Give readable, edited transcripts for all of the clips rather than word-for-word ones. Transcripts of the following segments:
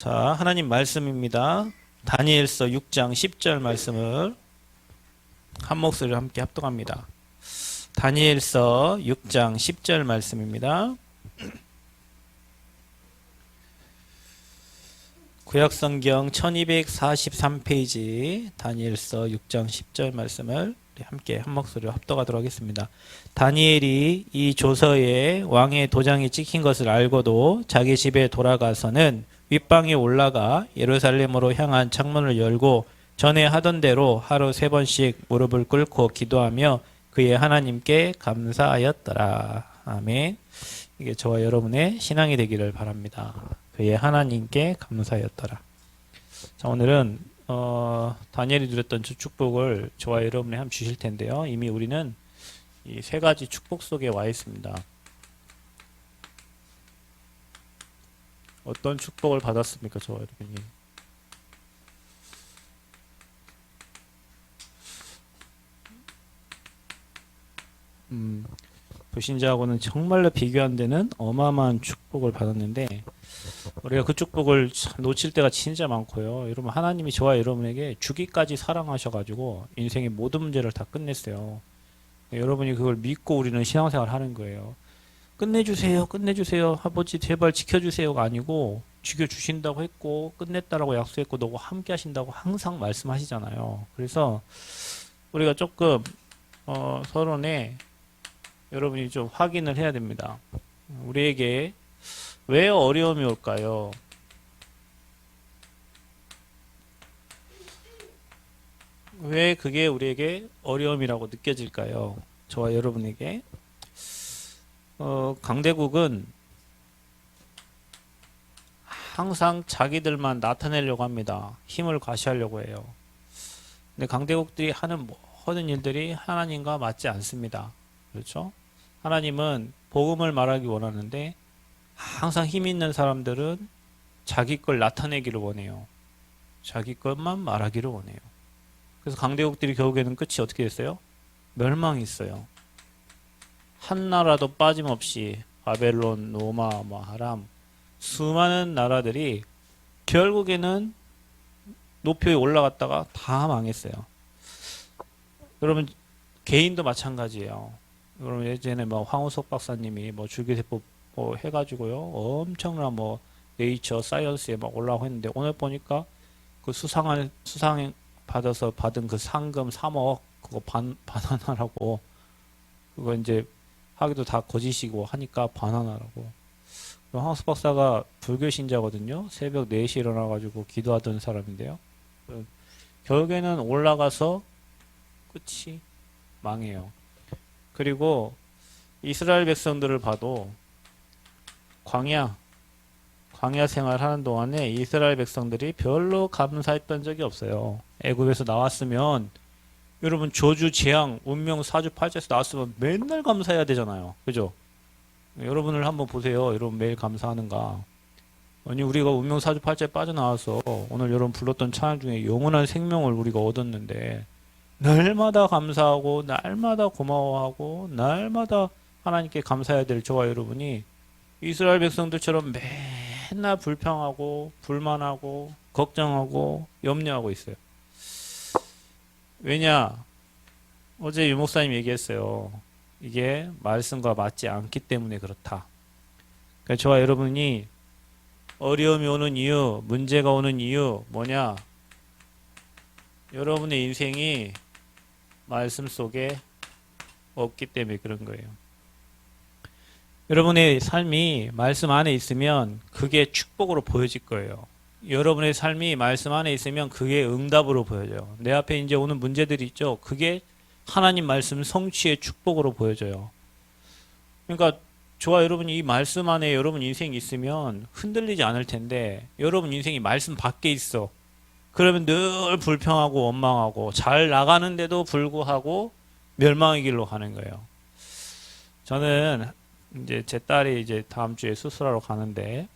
자, 하나님 말씀입니다. 다니엘서 6장 10절 말씀을 한 목소리로 함께 합독합니다. 다니엘서 6장 10절 말씀입니다. 구약성경 1243페이지 다니엘서 6장 10절 말씀을 함께 한 목소리로 합독하도록 하겠습니다. 다니엘이 이 조서에 왕의 도장이 찍힌 것을 알고도 자기 집에 돌아가서는 윗방에 올라가 예루살렘으로 향한 창문을 열고 전에 하던 대로 하루 3번씩 무릎을 꿇고 기도하며 그의 하나님께 감사하였더라. 아멘. 이게 저와 여러분의 신앙이 되기를 바랍니다. 그의 하나님께 감사하였더라. 자, 오늘은 다니엘이 누렸던 주 축복을 저와 여러분이 한번 주실 텐데요. 이미 우리는 이 3가지 축복 속에 와 있습니다. 어떤 축복을 받았습니까, 저와 여러분이? 불신자하고는 정말로 비교 안 되는 어마어마한 축복을 받았는데 우리가 그 축복을 놓칠 때가 진짜 많고요. 여러분, 하나님이 저와 여러분에게 주기까지 사랑하셔가지고 인생의 모든 문제를 다 끝냈어요. 여러분이 그걸 믿고 우리는 신앙생활 하는 거예요. 끝내주세요, 끝내주세요, 아버지 제발 지켜주세요가 아니고 지켜주신다고 했고 끝냈다라고 약속했고 너와 함께 하신다고 항상 말씀하시잖아요. 그래서 우리가 조금 서론에 여러분이 좀 확인을 해야 됩니다. 우리에게 왜 어려움이 올까요? 왜 그게 우리에게 어려움이라고 느껴질까요? 저와 여러분에게 강대국은 항상 자기들만 나타내려고 합니다. 힘을 과시하려고 해요. 근데 강대국들이 하는 모든 일들이 하나님과 맞지 않습니다. 그렇죠? 하나님은 복음을 말하기 원하는데 항상 힘 있는 사람들은 자기 걸 나타내기를 원해요. 자기 것만 말하기를 원해요. 그래서 강대국들이 결국에는 끝이 어떻게 됐어요? 멸망이 있어요. 한 나라도 빠짐없이 바벨론, 로마, 하람 수많은 나라들이 결국에는 높이에 올라갔다가 다 망했어요. 여러분 개인도 마찬가지예요. 여러분 예전에 황우석 박사님이 줄기세포 해가지고요 엄청난 네이처 사이언스에 올라오고 했는데 오늘 보니까 그 수상 받아서 받은 그 상금 3억 그거 바나나라고 그거 이제 하기도 다 거짓이고 하니까 바나나라고. 황우석 박사가 불교 신자거든요. 새벽 4시에 일어나가지고 기도하던 사람인데요. 결국에는 올라가서 끝이 망해요. 그리고 이스라엘 백성들을 봐도 광야 생활하는 동안에 이스라엘 백성들이 별로 감사했던 적이 없어요. 애굽에서 나왔으면 여러분 저주 재앙 운명 사주팔자에서 나왔으면 맨날 감사해야 되잖아요. 그죠? 여러분을 한번 보세요. 여러분 매일 감사하는가? 아니 우리가 운명 사주팔자에 빠져나와서 오늘 여러분 불렀던 찬양 중에 영원한 생명을 우리가 얻었는데 날마다 감사하고 날마다 고마워하고 날마다 하나님께 감사해야 될 저와 여러분이 이스라엘 백성들처럼 맨날 불평하고 불만하고 걱정하고 염려하고 있어요. 왜냐? 어제 유 목사님 얘기했어요. 이게 말씀과 맞지 않기 때문에 그렇다. 그러니까 저와 여러분이 어려움이 오는 이유, 문제가 오는 이유 뭐냐? 여러분의 인생이 말씀 속에 없기 때문에 그런 거예요. 여러분의 삶이 말씀 안에 있으면 그게 축복으로 보여질 거예요. 여러분의 삶이 말씀 안에 있으면 그게 응답으로 보여져요. 내 앞에 이제 오는 문제들이 있죠. 그게 하나님 말씀 성취의 축복으로 보여져요. 그러니까 저와 여러분이 이 말씀 안에 여러분 인생이 있으면 흔들리지 않을 텐데 여러분 인생이 말씀 밖에 있어. 그러면 늘 불평하고 원망하고 잘 나가는데도 불구하고 멸망의 길로 가는 거예요. 저는 이제 제 딸이 이제 다음 주에 수술하러 가는데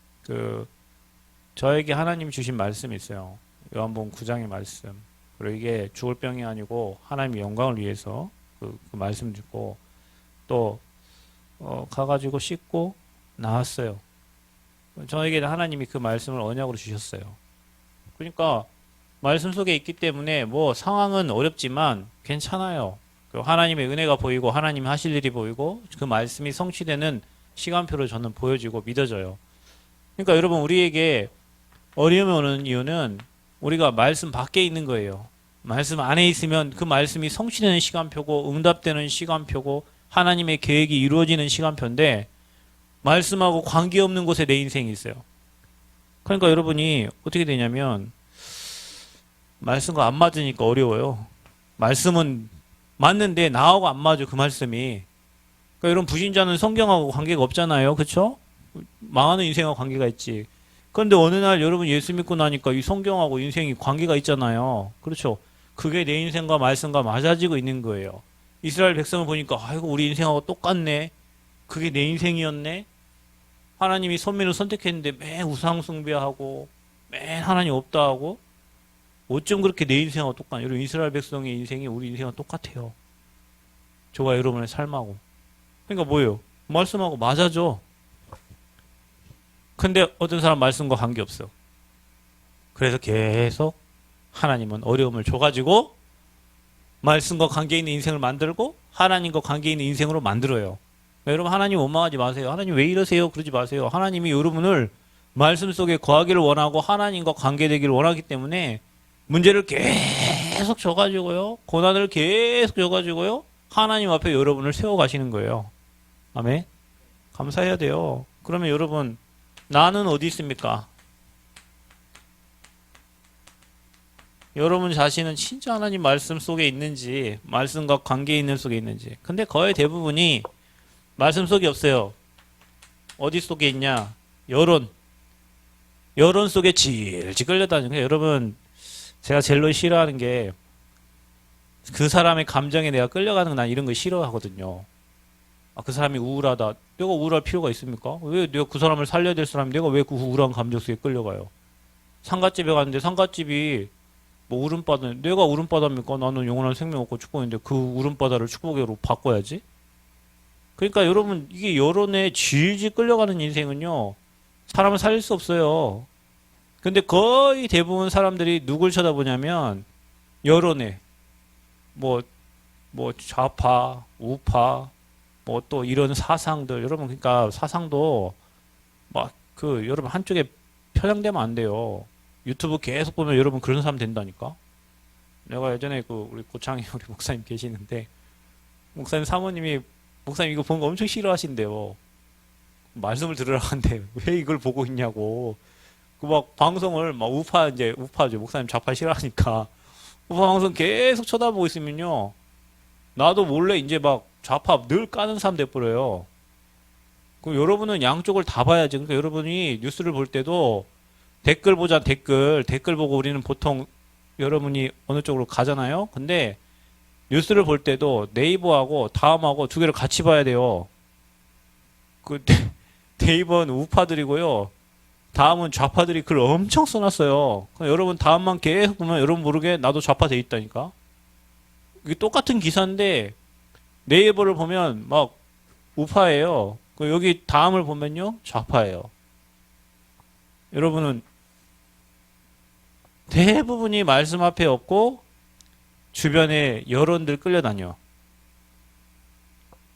저에게 하나님이 주신 말씀이 있어요. 요한복음 9장의 말씀. 그리고 이게 죽을 병이 아니고 하나님의 영광을 위해서 그 말씀 듣고 또 가가지고 씻고 나왔어요. 저에게는 하나님이 그 말씀을 언약으로 주셨어요. 그러니까 말씀 속에 있기 때문에 뭐 상황은 어렵지만 괜찮아요. 그 하나님의 은혜가 보이고 하나님이 하실 일이 보이고 그 말씀이 성취되는 시간표를 저는 보여지고 믿어져요. 그러니까 여러분 우리에게 어려움이 오는 이유는 우리가 말씀 밖에 있는 거예요. 말씀 안에 있으면 그 말씀이 성취되는 시간표고 응답되는 시간표고 하나님의 계획이 이루어지는 시간표인데 말씀하고 관계없는 곳에 내 인생이 있어요. 그러니까 여러분이 어떻게 되냐면 말씀과 안 맞으니까 어려워요. 말씀은 맞는데 나하고 안 맞아 그 말씀이. 그러니까 여러분 불신자는 성경하고 관계가 없잖아요. 그렇죠? 망하는 인생하고 관계가 있지. 그런데 어느 날 여러분 예수 믿고 나니까 이 성경하고 인생이 관계가 있잖아요. 그렇죠? 그게 내 인생과 말씀과 맞아지고 있는 거예요. 이스라엘 백성을 보니까 아이고 우리 인생하고 똑같네. 그게 내 인생이었네. 하나님이 선민을 선택했는데 맨 우상 숭배하고 맨 하나님 없다 하고 어쩜 그렇게 내 인생하고 똑같냐. 여러분 이스라엘 백성의 인생이 우리 인생하고 똑같아요. 저와 여러분의 삶하고. 그러니까 뭐예요? 말씀하고 맞아져. 근데 어떤 사람 말씀과 관계없어. 그래서 계속 하나님은 어려움을 줘가지고 말씀과 관계 있는 인생을 만들고 하나님과 관계 있는 인생으로 만들어요. 그러니까 여러분 하나님 원망하지 마세요. 하나님 왜 이러세요? 그러지 마세요. 하나님이 여러분을 말씀 속에 거하기를 원하고 하나님과 관계되기를 원하기 때문에 문제를 계속 줘가지고요. 고난을 계속 줘가지고요. 하나님 앞에 여러분을 세워가시는 거예요. 아멘. 감사해야 돼요. 그러면 여러분 나는 어디 있습니까? 여러분 자신은 진짜 하나님 말씀 속에 있는지 말씀과 관계 있는 속에 있는지. 근데 거의 대부분이 말씀 속에 없어요. 어디 속에 있냐? 여론 속에 질질 끌려다니는 거예요. 여러분 제가 제일 싫어하는 게 그 사람의 감정에 내가 끌려가는 거 난 이런 거 싫어하거든요. 아, 그 사람이 우울하다. 내가 우울할 필요가 있습니까? 왜 내가 그 사람을 살려야 될 사람이 내가 왜 그 우울한 감정 속에 끌려가요? 상갓집에 갔는데 상갓집이 뭐 울음바다, 내가 울음바다입니까? 나는 영원한 생명 없고 축복인데 그 울음바다를 축복으로 바꿔야지? 그러니까 여러분 이게 여론에 질질 끌려가는 인생은요 사람을 살릴 수 없어요. 근데 거의 대부분 사람들이 누굴 쳐다보냐면 여론에 뭐 좌파, 우파 뭐 또 이런 사상들 여러분 그러니까 사상도 막 그 여러분 한쪽에 편향되면 안 돼요. 유튜브 계속 보면 여러분 그런 사람 된다니까. 내가 예전에 그 우리 고창희 우리 목사님 계시는데 목사님 사모님이 목사님 이거 보는 거 엄청 싫어하신대요. 말씀을 들으러 가는데 왜 이걸 보고 있냐고. 그 막 방송을 막 우파죠. 목사님 좌파 싫어하니까 우파 방송 계속 쳐다보고 있으면요. 나도 몰래 이제 막 좌파 늘 까는 사람 돼버려요. 그럼 여러분은 양쪽을 다 봐야지. 그러니까 여러분이 뉴스를 볼 때도 댓글 보자 댓글 보고 우리는 보통 여러분이 어느 쪽으로 가잖아요. 근데 뉴스를 볼 때도 네이버하고 다음하고 두 개를 같이 봐야 돼요. 그 네이버는 우파들이고요. 다음은 좌파들이 글 엄청 써놨어요. 여러분 다음만 계속 보면 여러분 모르게 나도 좌파 돼 있다니까. 이게 똑같은 기사인데 네이버를 보면 막 우파예요. 여기 다음을 보면요 좌파예요. 여러분은 대부분이 말씀 앞에 없고 주변에 여론들 끌려다녀.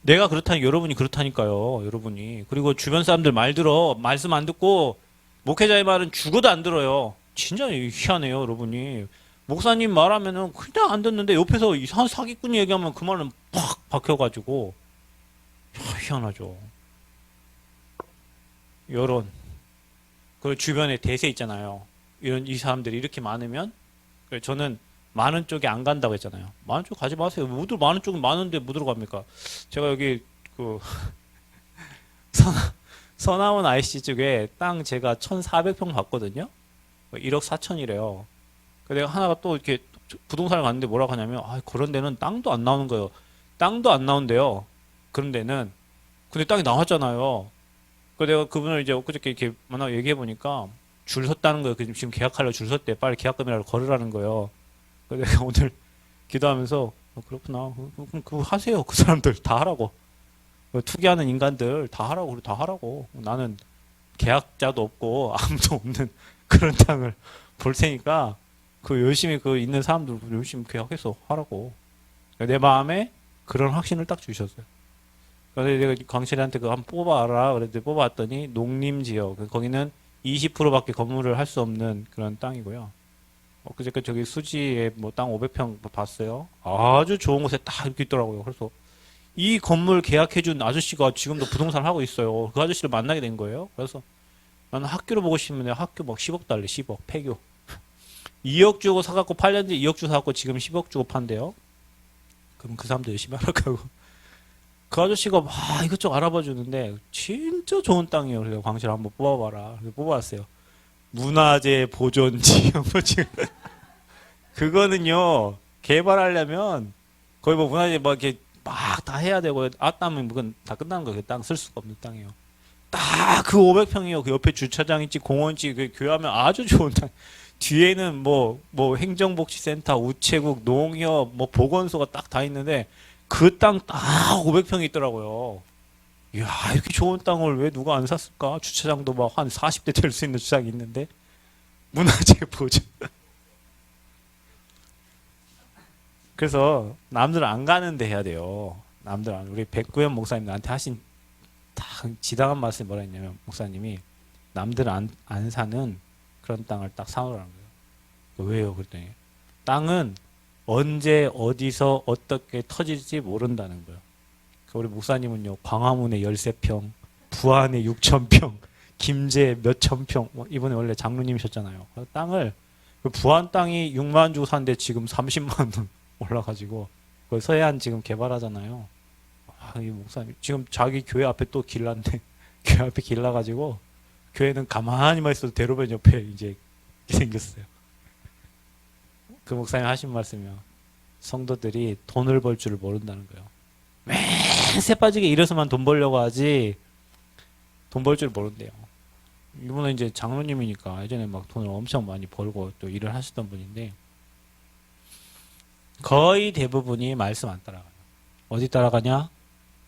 내가 그렇다니 여러분이 그렇다니까요. 여러분이. 그리고 주변 사람들 말 들어. 말씀 안 듣고 목회자의 말은 죽어도 안 들어요. 진짜 희한해요, 여러분이. 목사님 말하면은 그냥 안 듣는데 옆에서 이상한 사기꾼이 얘기하면 그 말은 팍 박혀가지고 희한하죠. 여론. 그 주변에 대세 있잖아요. 이 사람들이 이렇게 많으면 저는 많은 쪽에 안 간다고 했잖아요. 많은 쪽 가지 마세요. 모두 많은 쪽은 많은데 뭐 들어갑니까? 제가 여기 그 서나원 IC 쪽에 땅 제가 1,400평 봤거든요. 1억 4천이래요. 내가 하나가 또 이렇게 부동산을 갔는데 뭐라고 하냐면 그런 데는 땅도 안 나오는 거예요. 땅도 안 나온대요. 그런 데는. 근데 땅이 나왔잖아요. 내가 그분을 이제 엊그저께 이렇게 만나고 얘기해 보니까 줄 섰다는 거예요. 지금 계약하려고 줄 섰대. 빨리 계약금이라도 걸으라는 거예요. 그래서 내가 오늘 기도하면서 그렇구나. 그럼 그거 하세요. 그 사람들 다 하라고. 투기하는 인간들 다 하라고. 나는 계약자도 없고 아무도 없는 그런 땅을 볼 테니까 그 열심히 그 있는 사람들 열심히 계약해서 하라고. 내 마음에 그런 확신을 딱 주셨어요. 그래서 내가 광철이한테 그거 한번 뽑아라. 그랬더니 뽑아왔더니 농림지역. 거기는 20%밖에 건물을 할 수 없는 그런 땅이고요. 그저께 저기 수지에 뭐 땅 500평 봤어요. 아주 좋은 곳에 딱 이렇게 있더라고요. 그래서 이 건물 계약해준 아저씨가 지금도 부동산을 하고 있어요. 그 아저씨를 만나게 된 거예요. 그래서 나는 학교를 보고 싶은데 학교 막 10억 달래, 10억, 폐교. 2억 주고 사갖고 8년 뒤에 2억 주고 사갖고 지금 10억 주고 판대요. 그럼 그 사람도 열심히 하라고. 그 아저씨가 막 이것저것 알아봐 주는데 진짜 좋은 땅이에요. 그래서 광실 한번 뽑아봐라. 그래서 뽑아왔어요. 문화재 보존지역 뭐 지금 그거는요 개발하려면 거의 뭐 문화재 뭐 이렇게 막 다 해야 되고 아따면 그건 다 끝나는 거예요. 땅 쓸 수가 없는 땅이에요. 딱 그 500평이요. 그 옆에 주차장 있지 공원 있지 그 교회하면 아주 좋은 땅. 뒤에는 뭐 행정복지센터, 우체국, 농협, 뭐 보건소가 딱 다 있는데 그 땅 딱 500평이 있더라고요. 이야, 이렇게 좋은 땅을 왜 누가 안 샀을까? 주차장도 막 한 40대 될 수 있는 주차장이 있는데 문화재 보존. 그래서 남들 안 가는 데 해야 돼요. 남들 안. 우리 백구현 목사님 나한테 하신 딱 지당한 말씀이 뭐라 했냐면 목사님이 남들 안 사는 그런 땅을 딱 사놓으라는 거예요. 왜요? 그랬더니 땅은 언제 어디서 어떻게 터질지 모른다는 거예요. 우리 목사님은요 광화문에 13평, 부안에 6,000평, 김제에 몇천 평. 이번에 원래 장로님이셨잖아요. 땅을 그 부안 땅이 6만 주고 샀는데 지금 30만 원 올라가지고 그 서해안 지금 개발하잖아요. 이 목사님 지금 자기 교회 앞에 또 길난데 교회 앞에 길 나가지고 교회는 가만히만 있어도 대로변 옆에 이제 생겼어요. 그 목사님 하신 말씀이요. 성도들이 돈을 벌 줄을 모른다는 거예요. 새 빠지게 일해서만 돈 벌려고 하지 돈 벌 줄 모른대요. 이분은 이제 장로님이니까 예전에 막 돈을 엄청 많이 벌고 또 일을 하시던 분인데 거의 대부분이 말씀 안 따라가요. 어디 따라가냐?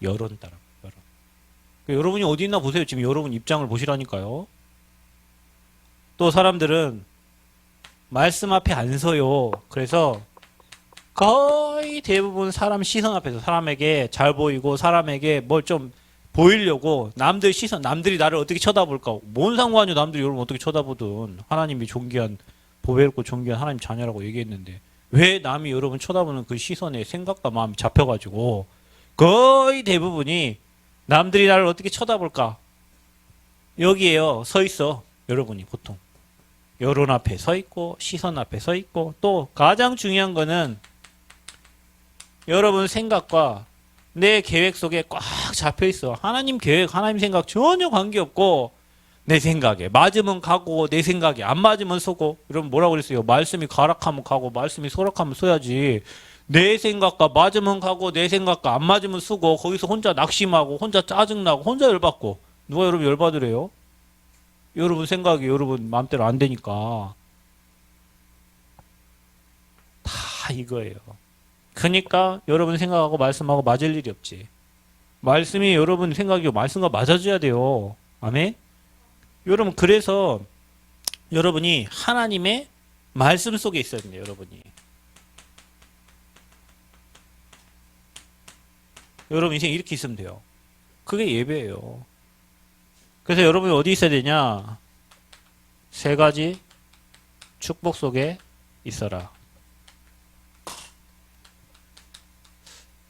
여론 따라가요. 여론. 여러분이 어디 있나 보세요. 지금 여러분 입장을 보시라니까요. 또 사람들은 말씀 앞에 안 서요. 그래서 거의 대부분 사람 시선 앞에서 사람에게 잘 보이고 사람에게 뭘 좀 보이려고 남들 시선, 남들이 나를 어떻게 쳐다볼까? 뭔 상관이요? 남들이 여러분 어떻게 쳐다보든 하나님이 존귀한 보배롭고 존귀한 하나님 자녀라고 얘기했는데 왜 남이 여러분 쳐다보는 그 시선에 생각과 마음이 잡혀가지고 거의 대부분이 남들이 나를 어떻게 쳐다볼까? 여기에요. 서 있어. 여러분이 보통. 여론 앞에 서 있고 시선 앞에 서 있고 또 가장 중요한 거는 여러분 생각과 내 계획 속에 꽉 잡혀 있어. 하나님 계획, 하나님 생각 전혀 관계없고 내 생각에 맞으면 가고 내 생각에 안 맞으면 서고. 여러분 뭐라고 그랬어요? 말씀이 가락하면 가고 말씀이 소락하면 서야지. 내 생각과 맞으면 가고 내 생각과 안 맞으면 쓰고 거기서 혼자 낙심하고 혼자 짜증나고 혼자 열받고 누가 여러분 열받으래요? 여러분 생각이 여러분 마음대로 안 되니까 다 이거예요. 그러니까 여러분 생각하고 말씀하고 맞을 일이 없지. 말씀이 여러분 생각이고 말씀과 맞아줘야 돼요. 아멘? 여러분 그래서 여러분이 하나님의 말씀 속에 있어야 돼요. 여러분이. 여러분 인생 이렇게 있으면 돼요. 그게 예배예요. 그래서 여러분이 어디 있어야 되냐? 세 가지 축복 속에 있어라.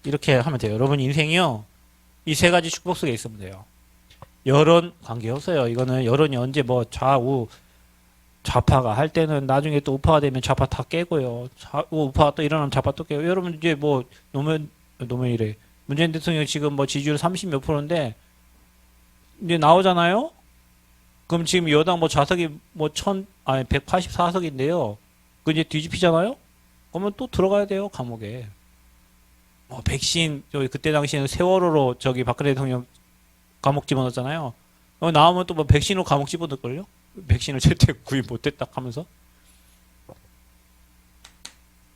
이렇게 하면 돼요. 여러분 인생이요. 이 세 가지 축복 속에 있으면 돼요. 여론 관계없어요. 이거는 여론이 언제 뭐 좌우 좌파가 할 때는 나중에 또 우파가 되면 좌파 다 깨고요. 우파가 또 일어나면 좌파 또 깨고. 여러분 이제 뭐 노무현이래. 문재인 대통령 지금 뭐 지지율 30 몇 프로인데 이제 나오잖아요. 그럼 지금 여당 뭐 좌석이 뭐 184석인데요. 그 이제 뒤집히잖아요. 그러면 또 들어가야 돼요 감옥에. 뭐 백신 저기 그때 당시에는 세월호로 저기 박근혜 대통령 감옥 집어넣었잖아요. 나오면 또 뭐 백신으로 감옥 집어넣을걸요? 백신을 제때 구입 못했다 하면서.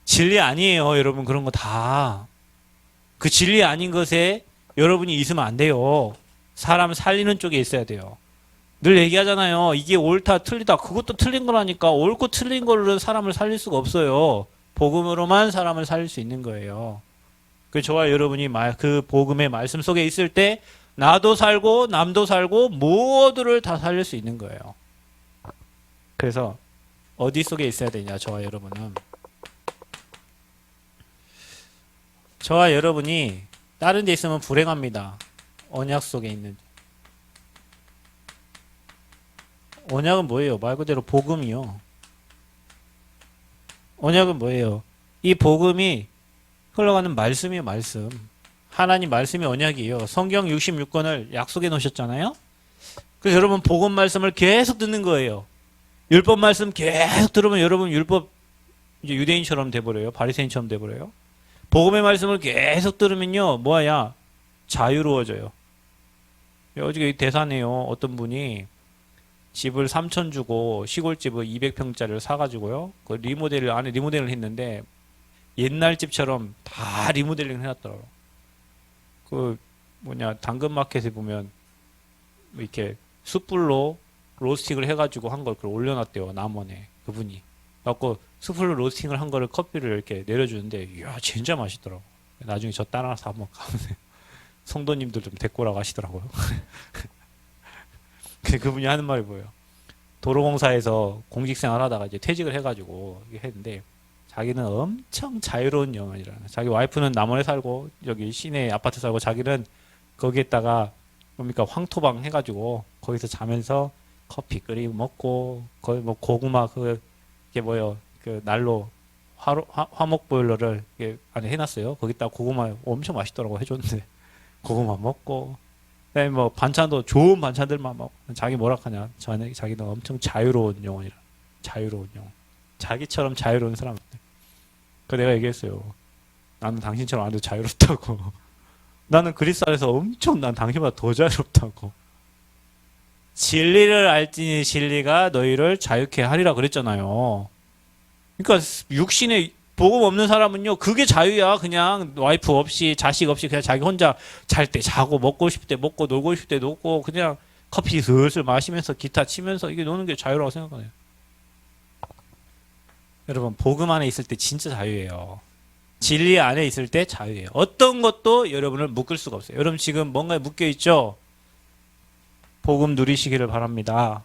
진리 아니에요 여러분. 그런 거 다. 그 진리 아닌 것에 여러분이 있으면 안 돼요. 사람 살리는 쪽에 있어야 돼요. 늘 얘기하잖아요. 이게 옳다 틀리다. 그것도 틀린 거라니까. 옳고 틀린 걸로 사람을 살릴 수가 없어요. 복음으로만 사람을 살릴 수 있는 거예요. 그 저와 여러분이 그 복음의 말씀 속에 있을 때 나도 살고 남도 살고 모두를 다 살릴 수 있는 거예요. 그래서 어디 속에 있어야 되냐, 저와 여러분은. 저와 여러분이 다른 데 있으면 불행합니다. 언약 속에 있는. 언약은 뭐예요? 말 그대로 복음이요. 언약은 뭐예요? 이 복음이 흘러가는 말씀이에요, 말씀. 하나님 말씀이 언약이에요. 성경 66권을 약속해 놓으셨잖아요? 그래서 여러분 복음 말씀을 계속 듣는 거예요. 율법 말씀 계속 들으면 여러분 율법 이제 유대인처럼 돼버려요. 바리새인처럼 돼버려요. 복음의 말씀을 계속 들으면요, 뭐야? 자유로워져요. 어저께 대사네요. 어떤 분이 집을 3천 주고 시골집을 200평짜리를 사가지고요. 그 안에 리모델을 했는데 옛날 집처럼 다 리모델링 해놨더라고요. 그 당근마켓에 보면 뭐 이렇게 숯불로 로스팅을 해가지고 한 걸 올려놨대요. 남원에 그분이. 그래갖고 숯불로 로스팅을 한 거를 커피를 이렇게 내려주는데 이야 진짜 맛있더라고. 나중에 저 따라서 한번 가면 성도님들 좀 데리고 오라고 하시더라고요. 그분이 하는 말이 뭐예요? 도로공사에서 공직생활 하다가 이제 퇴직을 해가지고 했는데 자기는 엄청 자유로운 영혼이라는. 자기 와이프는 남원에 살고 여기 시내 아파트 살고 자기는 거기에다가 뭡니까 황토방 해가지고 거기서 자면서 커피 끓이고 먹고 거기 뭐 고구마 그게 뭐요 그 난로 화목 보일러를 안에 해놨어요. 거기다 고구마 엄청 맛있더라고 해줬는데 고구마 먹고 그다음에 뭐 반찬도 좋은 반찬들만 먹고 자기 뭐라 하냐 자기는 엄청 자유로운 영혼이라. 자유로운 영혼. 자기처럼 자유로운 사람. 그 내가 얘기했어요. 나는 당신처럼 안 해도 자유롭다고. 나는 그리스 안에서 엄청 난 당신보다 더 자유롭다고. 진리를 알지니 진리가 너희를 자유케 하리라 그랬잖아요. 그러니까 육신에 복음 없는 사람은요 그게 자유야. 그냥 와이프 없이 자식 없이 그냥 자기 혼자 잘 때 자고 먹고 싶을 때 먹고 놀고 싶을 때 놀고 그냥 커피 슬슬 마시면서 기타 치면서 이게 노는 게 자유라고 생각하네요. 여러분 복음 안에 있을 때 진짜 자유예요. 진리 안에 있을 때 자유예요. 어떤 것도 여러분을 묶을 수가 없어요. 여러분 지금 뭔가에 묶여 있죠? 복음 누리시기를 바랍니다.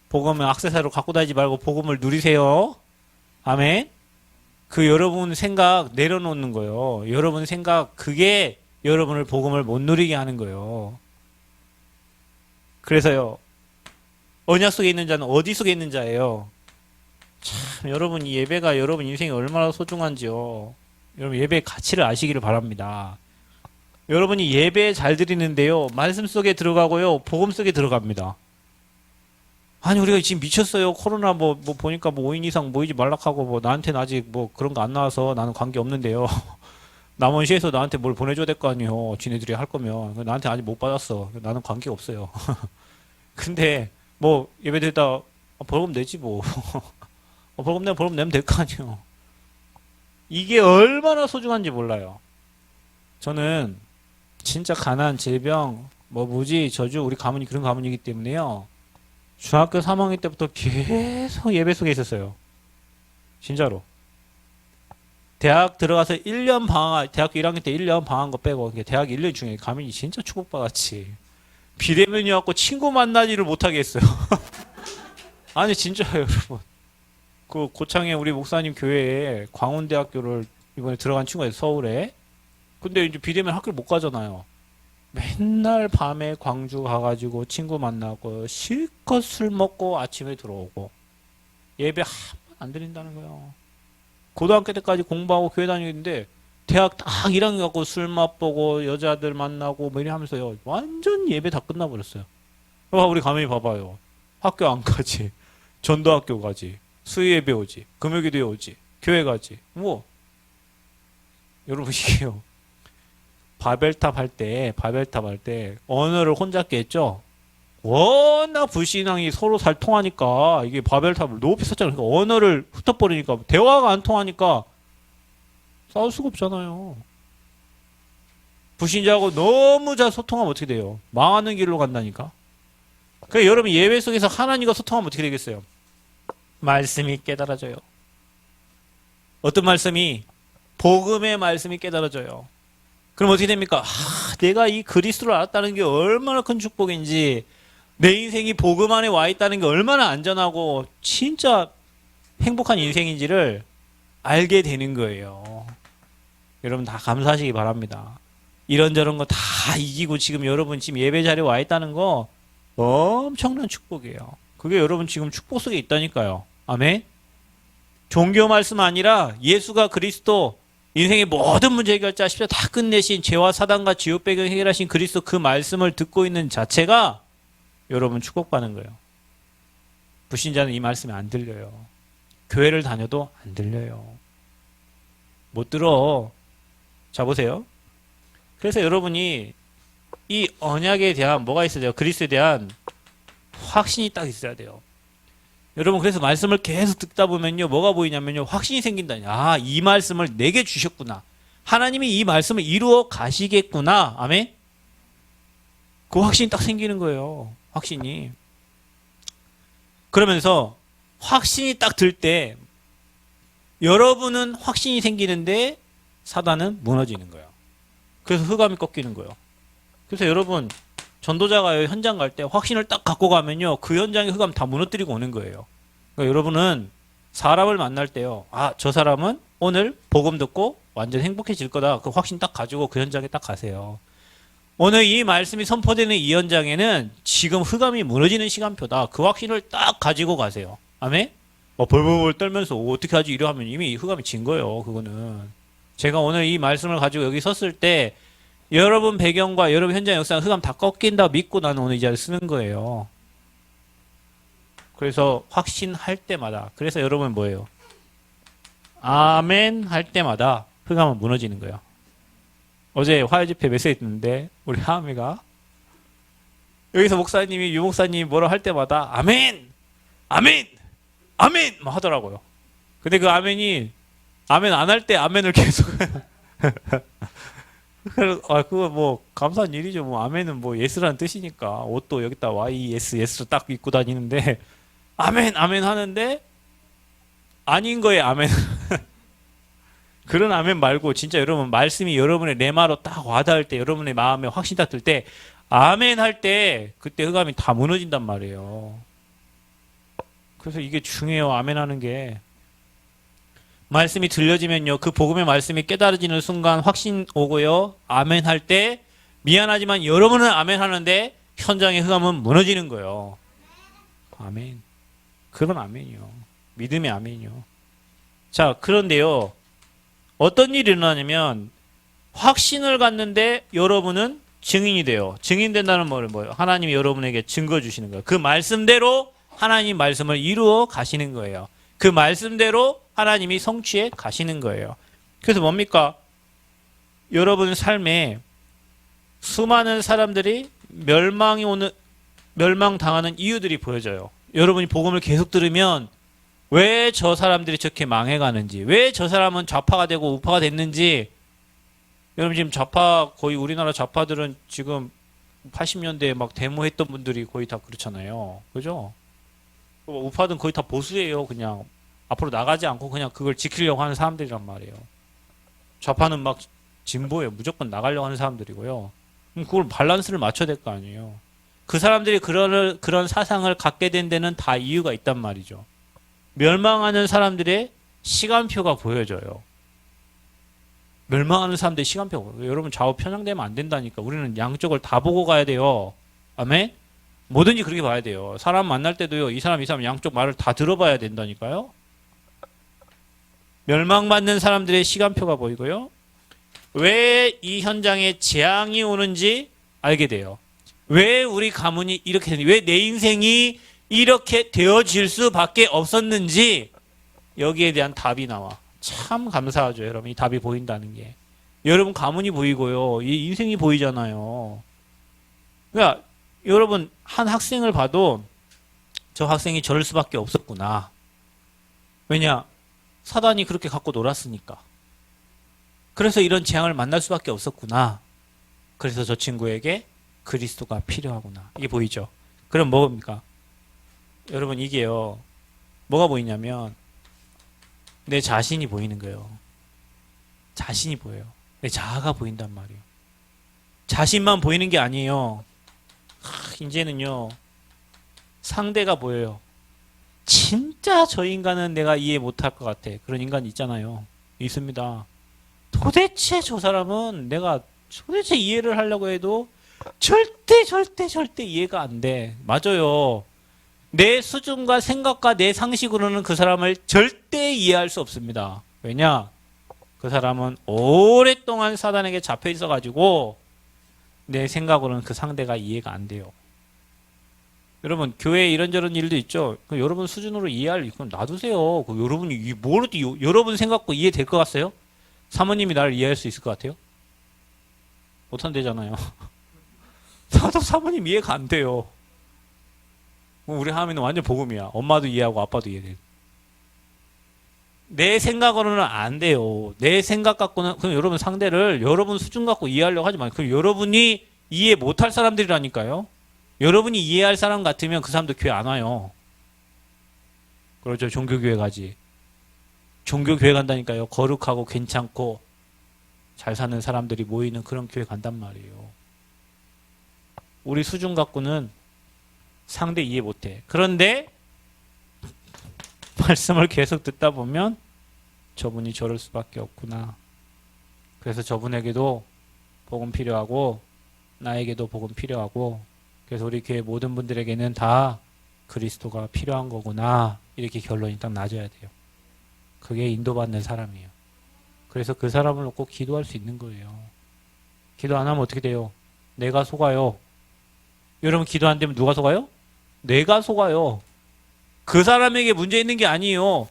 복음은 액세서리로 갖고 다니지 말고 복음을 누리세요. 아멘. 그 여러분 생각 내려놓는 거예요. 여러분 생각 그게 여러분을 복음을 못 누리게 하는 거예요. 그래서요. 언약 속에 있는 자는 어디 속에 있는 자예요? 참 여러분 이 예배가 여러분 인생이 얼마나 소중한지요. 여러분 예배의 가치를 아시기를 바랍니다. 여러분이 예배 잘 드리는데요. 말씀 속에 들어가고요. 복음 속에 들어갑니다. 아니 우리가 지금 미쳤어요. 코로나 뭐 보니까 뭐 5인 이상 모이지 말락하고 뭐 나한테는 아직 뭐 그런 거 안 나와서 나는 관계 없는데요. 남원시에서 나한테 뭘 보내줘야 될 거 아니에요. 지네들이 할 거면. 나한테 아직 못 받았어. 나는 관계가 없어요. 근데 뭐 예배 드리다 벌금 내지 뭐. 벌금 내면 될 거 아니에요. 이게 얼마나 소중한지 몰라요. 저는 진짜 가난, 질병, 뭐 무지, 저주, 우리 가문이 그런 가문이기 때문에요. 중학교 3학년 때부터 계속 예배 속에 있었어요. 진짜로. 대학 들어가서 1년 방학, 대학교 1학년 때 1년 방한 거 빼고, 대학 1년 중에 가면이 진짜 축복받았지. 비대면이었고 친구 만나지를 못하게 했어요. 아니, 진짜요, 여러분. 그 고창에 우리 목사님 교회에 광운대학교를 이번에 들어간 친구가 있어요, 서울에. 근데 이제 비대면 학교를 못 가잖아요. 맨날 밤에 광주 가가지고 친구 만나고 실컷 술 먹고 아침에 들어오고 예배 한 번 안 드린다는 거예요. 고등학교 때까지 공부하고 교회 다니는데 대학 딱 1학년 갖고 술 맛보고 여자들 만나고 뭐 이래 하면서요. 완전 예배 다 끝나버렸어요. 우리 가면이 봐봐요. 학교 안 가지. 전도학교 가지. 수요예배 오지. 금요기도에 오지. 교회 가지. 뭐 여러분 이게요. 바벨탑 할 때 언어를 혼자 깼죠. 워낙 불신앙이 서로 잘 통하니까 이게 바벨탑을 높이 썼잖아요. 그러니까 언어를 흩어버리니까 대화가 안 통하니까 싸울 수가 없잖아요. 불신자하고 너무 잘 소통하면 어떻게 돼요? 망하는 길로 간다니까. 그러니까 여러분 예배 속에서 하나님과 소통하면 어떻게 되겠어요? 말씀이 깨달아져요. 어떤 말씀이? 복음의 말씀이 깨달아져요. 그럼 어떻게 됩니까? 내가 이 그리스도를 알았다는 게 얼마나 큰 축복인지, 내 인생이 복음 안에 와 있다는 게 얼마나 안전하고 진짜 행복한 인생인지를 알게 되는 거예요. 여러분 다 감사하시기 바랍니다. 이런저런 거 다 이기고 지금 여러분 지금 예배 자리에 와 있다는 거 엄청난 축복이에요. 그게 여러분 지금 축복 속에 있다니까요. 아멘. 종교 말씀 아니라 예수가 그리스도, 인생의 모든 문제 해결자 십자가 다 끝내신, 죄와 사단과 지옥 배경 해결하신 그리스도, 그 말씀을 듣고 있는 자체가 여러분 축복받는 거예요. 불신자는 이 말씀이 안 들려요. 교회를 다녀도 안 들려요. 못 들어. 자, 보세요. 그래서 여러분이 이 언약에 대한 뭐가 있어야 돼요? 그리스도에 대한 확신이 딱 있어야 돼요. 여러분, 그래서 말씀을 계속 듣다 보면요, 뭐가 보이냐면요, 확신이 생긴다니. 아, 이 말씀을 내게 주셨구나. 하나님이 이 말씀을 이루어 가시겠구나. 아멘? 그 확신이 딱 생기는 거예요. 확신이. 그러면서 확신이 딱 들 때 여러분은 확신이 생기는데 사단은 무너지는 거예요. 그래서 흑암이 꺾이는 거예요. 그래서 여러분, 전도자가 현장 갈 때 확신을 딱 갖고 가면요, 그 현장의 흑암 다 무너뜨리고 오는 거예요. 그러니까 여러분은 사람을 만날 때요, 아, 저 사람은 오늘 복음 듣고 완전 행복해질 거다. 그 확신 딱 가지고 그 현장에 딱 가세요. 오늘 이 말씀이 선포되는 이 현장에는 지금 흑암이 무너지는 시간표다. 그 확신을 딱 가지고 가세요. 아멘? 벌벌벌 떨면서 어떻게 하지? 이러 하면 이미 흑암이 진 거예요. 그거는. 제가 오늘 이 말씀을 가지고 여기 섰을 때 여러분 배경과 여러분 현장 역사는 흑암 다 꺾인다 믿고 나는 오늘 이 자리를 쓰는 거예요. 그래서 확신할 때마다, 그래서 여러분 뭐예요? 아멘 할 때마다 흑암은 무너지는 거예요. 어제 화요 집회 메시지 듣는데 우리 하은이가 여기서 목사님이, 유 목사님이 뭐라 할 때마다 아멘! 아멘! 아멘! 막 하더라고요. 근데 그 아멘이 아멘 안 할 때 아멘을 계속 아, 그거 뭐 감사한 일이죠. 뭐 아멘은 뭐 예스라는 뜻이니까 옷도 여기다 YS 예스로 딱 입고 다니는데 아멘 아멘 하는데 아닌 거에 아멘. 그런 아멘 말고 진짜 여러분 말씀이 여러분의 레마로 딱 와닿을 때, 여러분의 마음에 확신 딱 들 때 아멘 할 때 그때 흑암이 다 무너진단 말이에요. 그래서 이게 중요해요. 아멘 하는 게. 말씀이 들려지면요, 그 복음의 말씀이 깨달아지는 순간 확신 오고요, 아멘 할 때 미안하지만 여러분은 아멘 하는데 현장의 흑암은 무너지는 거예요. 아멘. 그런 아멘이요. 믿음의 아멘이요. 자, 그런데요, 어떤 일이 일어나냐면 확신을 갖는데 여러분은 증인이 돼요. 증인된다는 말은 뭐예요? 하나님이 여러분에게 증거 주시는 거예요. 그 말씀대로 하나님 말씀을 이루어 가시는 거예요. 그 말씀대로 하나님이 성취해 가시는 거예요. 그래서 뭡니까? 여러분 삶에 수많은 사람들이 멸망당하는 이유들이 보여져요. 여러분이 복음을 계속 들으면 왜 저 사람들이 저렇게 망해가는지, 왜 저 사람은 좌파가 되고 우파가 됐는지. 여러분 지금 좌파, 거의 우리나라 좌파들은 지금 80년대에 막 데모했던 분들이 거의 다 그렇잖아요. 그죠? 우파든 거의 다 보수예요. 그냥 앞으로 나가지 않고 그냥 그걸 지키려고 하는 사람들이란 말이에요. 좌파는 막 진보예요. 무조건 나가려고 하는 사람들이고요. 그럼 그걸 밸런스를 맞춰야 될 거 아니에요. 그 사람들이 그런 사상을 갖게 된 데는 다 이유가 있단 말이죠. 멸망하는 사람들의 시간표가 보여져요. 멸망하는 사람들의 시간표가 보여요. 여러분 좌우 편향되면 안 된다니까. 우리는 양쪽을 다 보고 가야 돼요. 아멘? 뭐든지 그렇게 봐야 돼요. 사람 만날 때도요, 이 사람 양쪽 말을 다 들어봐야 된다니까요. 멸망받는 사람들의 시간표가 보이고요. 왜 이 현장에 재앙이 오는지 알게 돼요. 왜 우리 가문이 이렇게 되는지, 왜 내 인생이 이렇게 되어질 수밖에 없었는지 여기에 대한 답이 나와. 참 감사하죠. 여러분 이 답이 보인다는 게. 여러분 가문이 보이고요. 이 인생이 보이잖아요. 그러니까 여러분 한 학생을 봐도 저 학생이 저럴 수밖에 없었구나. 왜냐? 사단이 그렇게 갖고 놀았으니까. 그래서 이런 재앙을 만날 수밖에 없었구나. 그래서 저 친구에게 그리스도가 필요하구나. 이게 보이죠? 그럼 뭐입니까? 여러분 이게요. 뭐가 보이냐면 내 자신이 보이는 거예요. 자신이 보여요. 내 자아가 보인단 말이에요. 자신만 보이는 게 아니에요. 이제는요. 상대가 보여요. 진짜 저 인간은 내가 이해 못할 것 같아. 그런 인간 있잖아요. 있습니다. 도대체 저 사람은 내가 도대체 이해를 하려고 해도 절대 이해가 안 돼. 맞아요. 내 수준과 생각과 내 상식으로는 그 사람을 절대 이해할 수 없습니다. 왜냐? 그 사람은 오랫동안 사단에게 잡혀 있어가지고 내 생각으로는 그 상대가 이해가 안 돼요. 여러분 교회에 이런저런 일도 있죠. 여러분 수준으로 이해할 일 놔두세요. 여러분이 여러분 생각고 이해될 것 같아요? 사모님이 나를 이해할 수 있을 것 같아요? 못한대잖아요. 나도 사모님 이해가 안 돼요. 우리 하민은 완전 복음이야. 엄마도 이해하고 아빠도 이해돼. 내 생각으로는 안 돼요. 내 생각 갖고는 그럼 여러분 상대를 여러분 수준 갖고 이해하려고 하지 마요. 그럼 여러분이 이해 못할 사람들이라니까요. 여러분이 이해할 사람 같으면 그 사람도 교회 안 와요. 그렇죠. 종교교회 가지. 종교교회 간다니까요. 거룩하고 괜찮고 잘 사는 사람들이 모이는 그런 교회 간단 말이에요. 우리 수준 갖고는 상대 이해 못해. 그런데 말씀을 계속 듣다 보면 저분이 저럴 수밖에 없구나. 그래서 저분에게도 복음 필요하고 나에게도 복음 필요하고 그래서 우리 교회 모든 분들에게는 다 그리스도가 필요한 거구나. 이렇게 결론이 딱 나져야 돼요. 그게 인도받는 사람이에요. 그래서 그 사람을 놓고 기도할 수 있는 거예요. 기도 안 하면 어떻게 돼요? 내가 속아요. 여러분 기도 안 되면 누가 속아요? 내가 속아요. 그 사람에게 문제 있는 게 아니에요.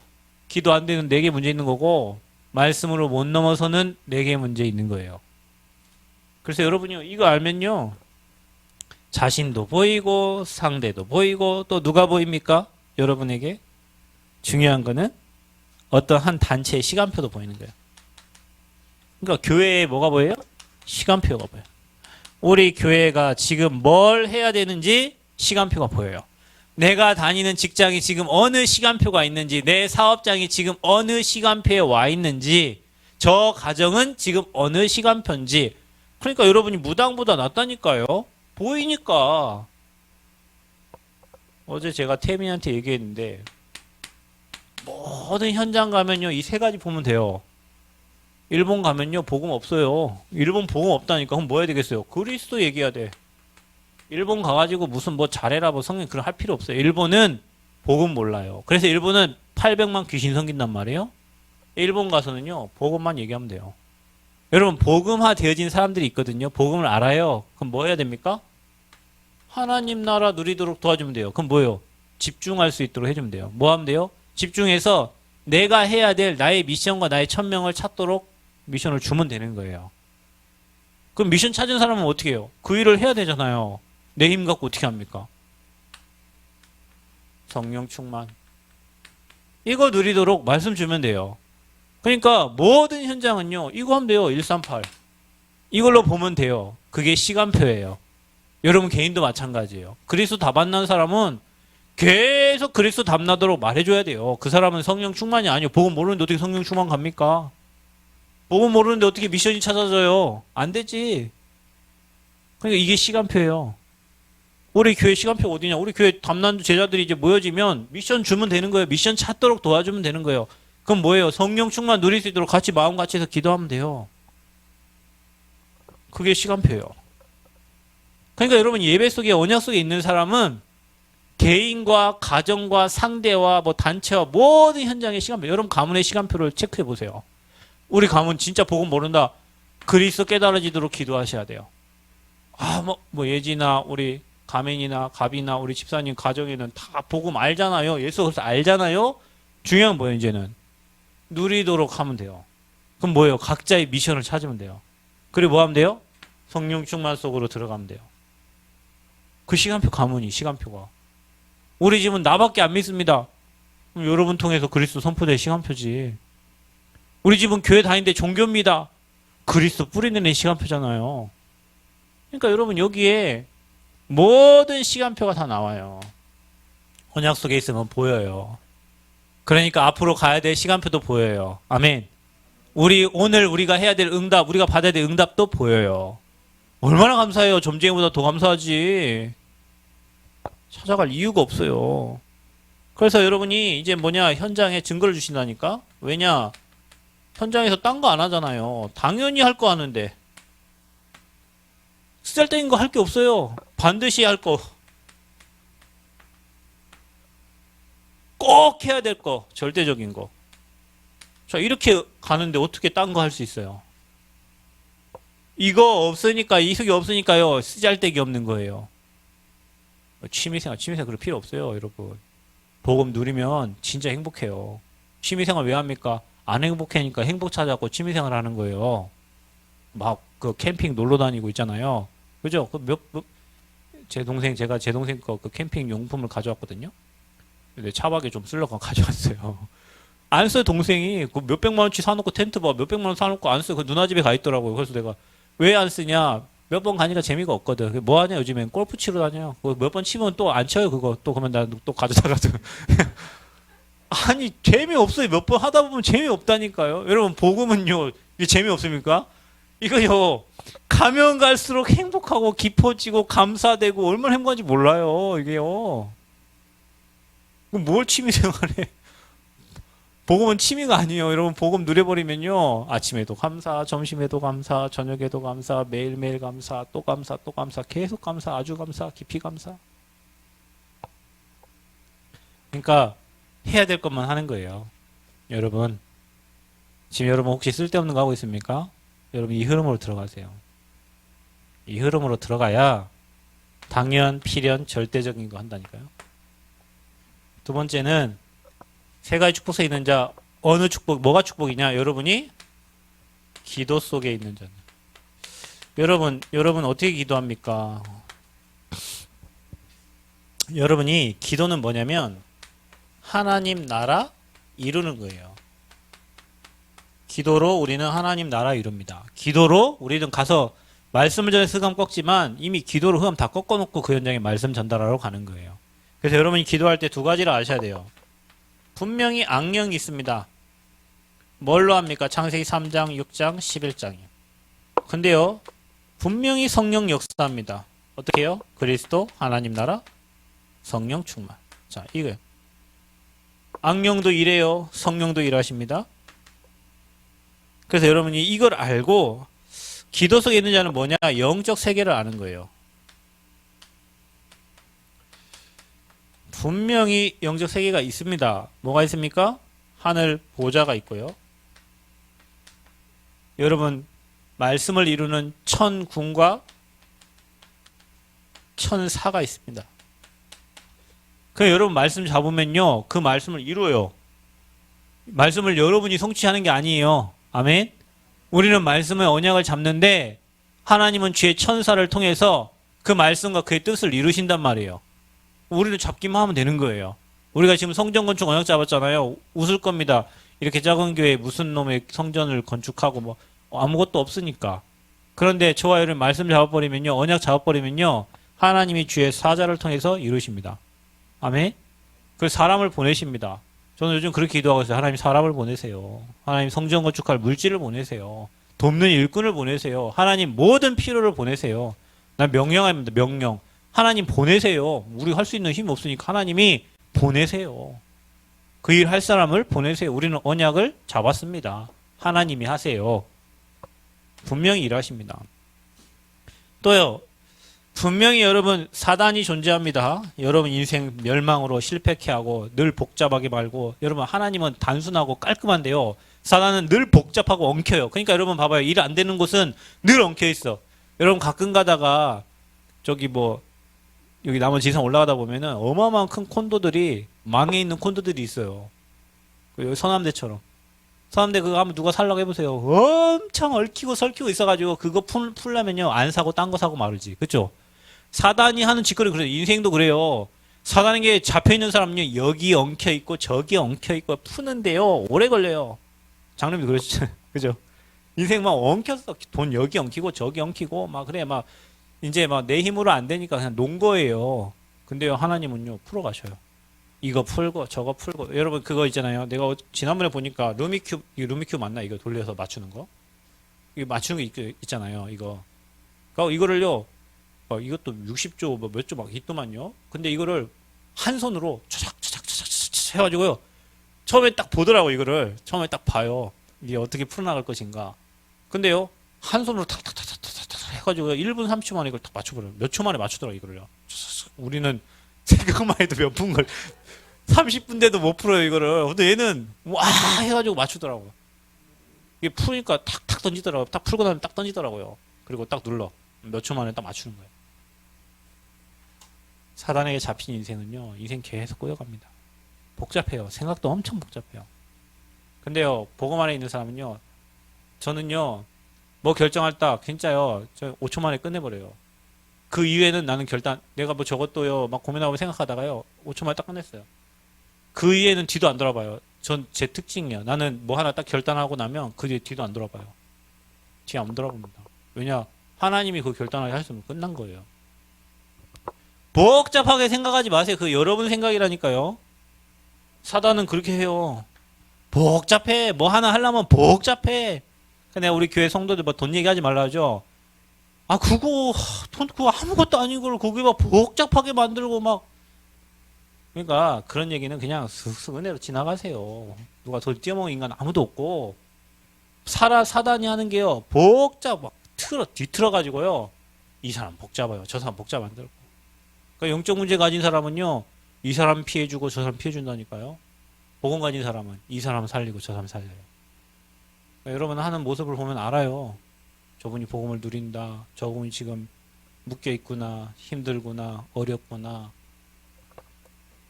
기도 안 되는 내게 문제 있는 거고 말씀으로 못 넘어서는 내게 문제 있는 거예요. 그래서 여러분요 이거 알면요 자신도 보이고 상대도 보이고 또 누가 보입니까? 여러분에게 중요한 거는 어떤 한 단체의 시간표도 보이는 거예요. 그러니까 교회에 뭐가 보여요? 시간표가 보여요. 우리 교회가 지금 뭘 해야 되는지 시간표가 보여요. 내가 다니는 직장이 지금 어느 시간표가 있는지 내 사업장이 지금 어느 시간표에 와 있는지 저 가정은 지금 어느 시간표인지 그러니까 여러분이 무당보다 낫다니까요. 보이니까. 어제 제가 태민한테 얘기했는데 모든 현장 가면요 이 세 가지 보면 돼요. 일본 가면요 복음 없어요. 일본 복음 없다니까 그럼 뭐 해야 되겠어요? 그리스도 얘기해야 돼. 일본 가가지고 무슨 뭐 잘해라 뭐 성경 그런 할 필요 없어요. 일본은 복음 몰라요. 그래서 일본은 800만 귀신 섬긴단 말이에요. 일본 가서는요 복음만 얘기하면 돼요. 여러분 복음화 되어진 사람들이 있거든요. 복음을 알아요. 그럼 뭐 해야 됩니까? 하나님 나라 누리도록 도와주면 돼요. 그럼 뭐예요? 집중할 수 있도록 해주면 돼요. 뭐 하면 돼요? 집중해서 내가 해야 될 나의 미션과 나의 천명을 찾도록 미션을 주면 되는 거예요. 그럼 미션 찾은 사람은 어떻게 해요? 그 일을 해야 되잖아요. 내 힘 갖고 어떻게 합니까? 성령 충만. 이거 누리도록 말씀 주면 돼요. 그러니까 모든 현장은요. 이거 하면 돼요. 138. 이걸로 보면 돼요. 그게 시간표예요. 여러분 개인도 마찬가지예요. 그리스도 다 만난 사람은 계속 그리스도 담나도록 말해줘야 돼요. 그 사람은 성령 충만이 아니에요. 복음 모르는데 어떻게 성령 충만 갑니까? 복음 모르는데 어떻게 미션이 찾아져요? 안 되지. 그러니까 이게 시간표예요. 우리 교회 시간표 어디냐? 우리 교회 담난 제자들이 이제 모여지면 미션 주면 되는 거예요. 미션 찾도록 도와주면 되는 거예요. 그럼 뭐예요? 성령 충만 누릴 수 있도록 같이 마음 같이 해서 기도하면 돼요. 그게 시간표예요. 그러니까 여러분 예배 속에 언약 속에 있는 사람은 개인과 가정과 상대와 뭐 단체와 모든 현장의 시간표. 여러분 가문의 시간표를 체크해 보세요. 우리 가문 진짜 복음 모른다. 그리스도 깨달아지도록 기도하셔야 돼요. 뭐 예지나 우리 가мен이나 갑이나 우리 집사님 가정에는 다 복음 알잖아요. 예수 그리스도 알잖아요. 중요한 뭐예요 이제는? 누리도록 하면 돼요. 그럼 뭐예요? 각자의 미션을 찾으면 돼요. 그리고 뭐 하면 돼요? 성령 충만 속으로 들어가면 돼요. 그 시간표 가문이 시간표가. 우리 집은 나밖에 안 믿습니다. 그럼 여러분 통해서 그리스도 선포될 시간표지. 우리 집은 교회 다니는데 종교입니다. 그리스도 뿌리는 애 시간표잖아요. 그러니까 여러분 여기에 모든 시간표가 다 나와요. 언약 속에 있으면 보여요. 그러니까 앞으로 가야 될 시간표도 보여요. 아멘. 오늘 우리가 해야 될 응답, 우리가 받아야 될 응답도 보여요. 얼마나 감사해요. 점쟁이보다 더 감사하지. 찾아갈 이유가 없어요. 그래서 여러분이 이제 현장에 증거를 주신다니까? 왜냐? 현장에서 딴 거 안 하잖아요. 당연히 할 거 하는데. 쓰잘데긴 거 할 게 없어요. 반드시 할 거. 꼭 해야 될 거. 절대적인 거. 자, 이렇게 가는데 어떻게 딴 거 할 수 있어요? 이거 없으니까, 이속이 없으니까요. 쓰잘데기 없는 거예요. 취미생활 그럴 필요 없어요, 여러분. 복음 누리면 진짜 행복해요. 취미생활 왜 합니까? 안 행복하니까 행복 찾아갖고 취미생활 하는 거예요. 막 그 캠핑 놀러 다니고 있잖아요. 그죠? 제 동생 거 그 캠핑 용품을 가져왔거든요. 근데 차박에 좀 쓰려고 가져왔어요. 안 써요, 동생이. 그 몇백만 원치 사놓고 텐트 몇백만 원 사놓고 안 써요. 그 누나 집에 가 있더라고요. 그래서 내가 왜 안 쓰냐? 몇 번 가니까 재미가 없거든. 뭐 하냐, 요즘엔 골프 치러 다녀요. 몇 번 치면 또 안 쳐요, 그거. 또 그러면 나 또 가져다가지고. 아니, 재미없어요. 몇 번 하다 보면 재미없다니까요. 여러분, 복음은요, 이게 재미없습니까? 이거요, 가면 갈수록 행복하고 깊어지고 감사되고 얼마나 행복한지 몰라요, 이게요. 뭘 취미생활해? 복음은 취미가 아니에요. 여러분, 복음 누려버리면요, 아침에도 감사, 점심에도 감사, 저녁에도 감사, 매일매일 감사, 또 감사, 또 감사, 계속 감사, 아주 감사, 깊이 감사. 그러니까 해야 될 것만 하는 거예요. 여러분, 지금 여러분 혹시 쓸데없는 거 하고 있습니까? 여러분, 이 흐름으로 들어가세요. 이 흐름으로 들어가야 당연, 필연, 절대적인 거 한다니까요. 두 번째는 세 가지 축복에 있는 자, 어느 축복, 뭐가 축복이냐? 여러분이 기도 속에 있는 자는. 여러분 어떻게 기도합니까? 여러분이 기도는 뭐냐면 하나님 나라 이루는 거예요. 기도로 우리는 하나님 나라 이룹니다. 기도로 우리는 가서 말씀을 전해 흑암 꺾지만 이미 기도로 흑암 다 꺾어놓고 그 현장에 말씀 전달하러 가는 거예요. 그래서 여러분이 기도할 때 두 가지를 아셔야 돼요. 분명히 악령이 있습니다. 뭘로 합니까? 창세기 3장, 6장, 11장이요. 근데요, 분명히 성령 역사합니다. 어떻게 해요? 그리스도, 하나님 나라, 성령 충만. 자, 이거요. 악령도 일해요. 성령도 일하십니다. 그래서 여러분이 이걸 알고 기도 속에 있는 자는 뭐냐? 영적 세계를 아는 거예요. 분명히 영적 세계가 있습니다. 뭐가 있습니까? 하늘 보좌가 있고요. 여러분, 말씀을 이루는 천군과 천사가 있습니다. 그 여러분 말씀 잡으면요, 그 말씀을 이루어요. 말씀을 여러분이 성취하는 게 아니에요. 아멘. 우리는 말씀의 언약을 잡는데 하나님은 주의 천사를 통해서 그 말씀과 그의 뜻을 이루신단 말이에요. 우리는 잡기만 하면 되는 거예요. 우리가 지금 성전 건축 언약 잡았잖아요. 웃을 겁니다. 이렇게 작은 교회에 무슨 놈의 성전을 건축하고 뭐 아무것도 없으니까. 그런데 저와 여러분 말씀 잡아버리면요, 언약 잡아버리면요, 하나님이 주의 사자를 통해서 이루십니다. 아멘. 그 사람을 보내십니다. 저는 요즘 그렇게 기도하고 있어요. 하나님 사람을 보내세요. 하나님 성전 건축할 물질을 보내세요. 돕는 일꾼을 보내세요. 하나님 모든 필요를 보내세요. 난 명령합니다. 명령. 하나님 보내세요. 우리 할 수 있는 힘이 없으니까 하나님이 보내세요. 그 일 할 사람을 보내세요. 우리는 언약을 잡았습니다. 하나님이 하세요. 분명히 일하십니다. 또요, 분명히 여러분 사단이 존재합니다. 여러분 인생 멸망으로 실패케 하고 늘 복잡하게 말고, 여러분 하나님은 단순하고 깔끔한데요, 사단은 늘 복잡하고 엉켜요. 그러니까 여러분 봐봐요. 일 안 되는 곳은 늘 엉켜 있어. 여러분 가끔 가다가 저기 여기 남은 지상 올라가다 보면은 어마어마한 큰 콘도들이, 망해 있는 콘도들이 있어요. 여기 서남대처럼. 서남대 그거 한번 누가 살라고 해보세요. 엄청 얽히고 설키고 있어가지고 그거 풀려면요, 안 사고 딴 거 사고 말지. 그쵸? 사단이 하는 짓거리 그래요. 인생도 그래요. 사단에게 잡혀있는 사람은요, 여기 엉켜있고 저기 엉켜있고 푸는데요, 오래 걸려요. 장님도 그러시죠. 그죠? 인생 막 엉켰어. 돈 여기 엉키고 저기 엉키고 막 그래. 막 이제 막 내 힘으로 안 되니까 그냥 논 거예요. 근데요, 하나님은요, 풀어가셔요. 이거 풀고 저거 풀고. 여러분 그거 있잖아요. 내가 지난번에 보니까 루미큐브, 이 루미큐브 맞나? 이거 돌려서 맞추는 거? 이거 맞추는 게 있잖아요. 이거. 그러니까 이거를요, 이것도 60조 뭐 몇 조 막 있더만요. 근데 이거를 한 손으로 차작차작차작 해가지고요. 처음에 딱 보더라고. 이거를 처음에 딱 봐요. 이게 어떻게 풀어나갈 것인가. 근데요, 한 손으로 탁탁탁탁탁탁 해가지고 1분 30초 만에 이걸 딱 맞춰버려요. 몇 초 만에 맞추더라고 이거를요. 우리는 생각만 해도 몇 분 걸 30분대도 못 풀어요 이거를. 근데 얘는 와 해가지고 맞추더라고. 이게 푸니까 탁탁 던지더라고요. 딱 풀고 나면 딱 던지더라고요. 그리고 딱 눌러. 몇 초 만에 딱 맞추는 거예요. 사단에게 잡힌 인생은요, 인생 계속 꼬여갑니다. 복잡해요. 생각도 엄청 복잡해요. 근데요, 복음 안에 있는 사람은요, 저는요, 뭐 결정할 딱 진짜요, 저 5초 만에 끝내버려요. 그 이후에는 나는 내가 뭐 저것도요, 막 고민하고 생각하다가요, 5초 만에 딱 끝냈어요. 그 이후에는 뒤도 안 돌아봐요. 전 제 특징이야. 나는 뭐 하나 딱 결단하고 나면 그 뒤에 뒤도 안 돌아봐요. 뒤 안 돌아봅니다. 왜냐? 하나님이 그 결단하게 하셨으면 끝난 거예요. 복잡하게 생각하지 마세요. 그 여러분 생각이라니까요. 사단은 그렇게 해요. 복잡해. 뭐 하나 하려면 복잡해. 내가 우리 교회 성도들 뭐 돈 얘기하지 말라 하죠. 아 그거 아무것도 아닌 걸 거기 막 복잡하게 만들고 막. 그러니까 그런 얘기는 그냥 슥슥 은혜로 지나가세요. 누가 돈 띄어먹은 인간 아무도 없고. 사단이 하는 게요, 막 뒤틀어 가지고요, 이 사람 복잡해요, 저 사람 복잡 만들고. 그러니까 영적 문제 가진 사람은요, 이 사람 피해주고 저 사람 피해준다니까요. 복음 가진 사람은 이 사람 살리고 저 사람 살려요. 그러니까 여러분 하는 모습을 보면 알아요. 저분이 복음을 누린다, 저분이 지금 묶여 있구나, 힘들구나, 어렵구나.